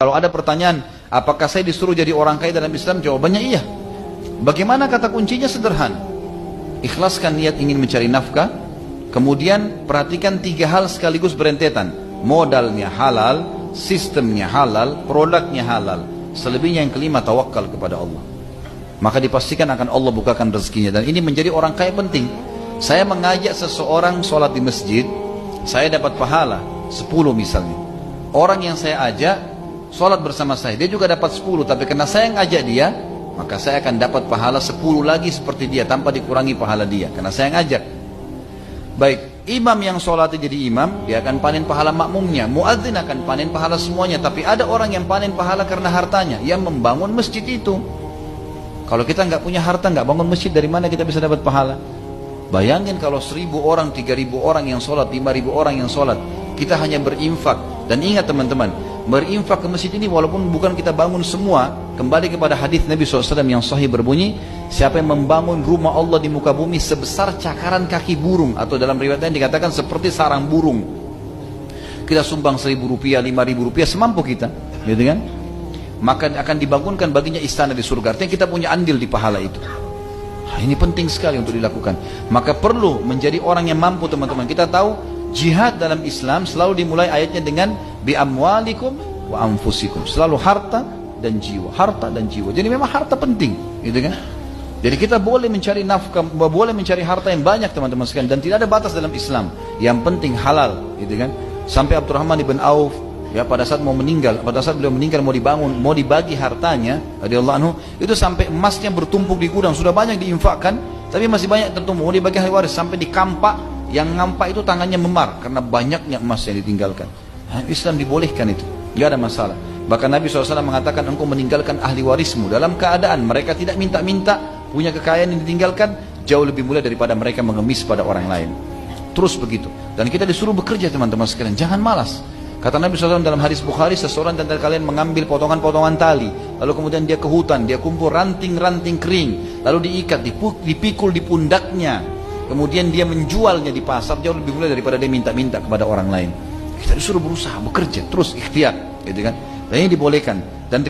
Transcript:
Kalau ada pertanyaan, apakah saya disuruh jadi orang kaya dalam Islam? Jawabannya iya. Bagaimana? Kata kuncinya sederhana. Ikhlaskan niat ingin mencari nafkah, kemudian perhatikan 3 hal sekaligus berentetan. Modalnya halal, sistemnya halal, produknya halal. Selebihnya yang kelima, tawakal kepada Allah. Maka dipastikan akan Allah bukakan rezekinya. Dan ini menjadi orang kaya penting. Saya mengajak seseorang sholat di masjid, saya dapat pahala 10 misalnya. Orang yang saya ajak sholat bersama saya, dia juga dapat 10, tapi karena saya yang ajak dia, maka saya akan dapat pahala 10 lagi seperti dia, tanpa dikurangi pahala dia, karena saya yang ajak. Baik, imam yang sholat jadi imam, dia akan panen pahala makmumnya, muadzin akan panen pahala semuanya. Tapi ada orang yang panen pahala karena hartanya, yang membangun masjid itu. Kalau kita nggak punya harta, nggak bangun masjid, dari mana kita bisa dapat pahala? Bayangin kalau 1000 orang, 3000 orang yang sholat, 5000 orang yang sholat, kita hanya berinfak. Dan ingat teman-teman, berinfak ke masjid ini walaupun bukan kita bangun semua, kembali kepada hadis Nabi SAW yang sahih berbunyi, siapa yang membangun rumah Allah di muka bumi sebesar cakaran kaki burung, atau dalam riwayat lain dikatakan seperti sarang burung, kita sumbang 1000 rupiah, 5000 rupiah, semampu kita, gitu kan? Maka akan dibangunkan baginya istana di surga. Artinya kita punya andil di pahala itu. Ini penting sekali untuk dilakukan. Maka perlu menjadi orang yang mampu, teman-teman. Kita tahu jihad dalam Islam selalu dimulai ayatnya dengan bi amwalikum wa anfusikum. Selalu harta dan jiwa, harta dan jiwa. Jadi memang harta penting, gitu kan? Jadi kita boleh mencari nafkah, boleh mencari harta yang banyak, teman-teman sekalian, dan tidak ada batas dalam Islam. Yang penting halal, gitu kan? Sampai Abdurrahman ibn Auf, ya, pada saat mau meninggal, pada saat beliau meninggal mau dibangun, mau dibagi hartanya, radhiyallahu anhu, itu sampai emasnya bertumpuk di gudang, sudah banyak diinfakkan, tapi masih banyak tertumpuk, mau dibagi ahli waris, sampai di kampak. Yang ngampak itu tangannya memar karena banyaknya emas yang ditinggalkan. Islam dibolehkan itu, tidak ada masalah. Bahkan Nabi SAW mengatakan, engkau meninggalkan ahli warismu dalam keadaan mereka tidak minta-minta, punya kekayaan yang ditinggalkan, jauh lebih mulia daripada mereka mengemis pada orang lain. Terus begitu. Dan kita disuruh bekerja, teman-teman sekalian, jangan malas. Kata Nabi SAW dalam hadis Bukhari, seseorang di antara kalian mengambil potongan-potongan tali, lalu kemudian dia ke hutan, dia kumpul ranting-ranting kering, lalu diikat, dipikul di pundaknya, kemudian dia menjualnya di pasar, jauh lebih mulia daripada dia minta-minta kepada orang lain. Kita disuruh berusaha, bekerja, terus ikhtiar, gitu kan? Dan ini dibolehkan. Dan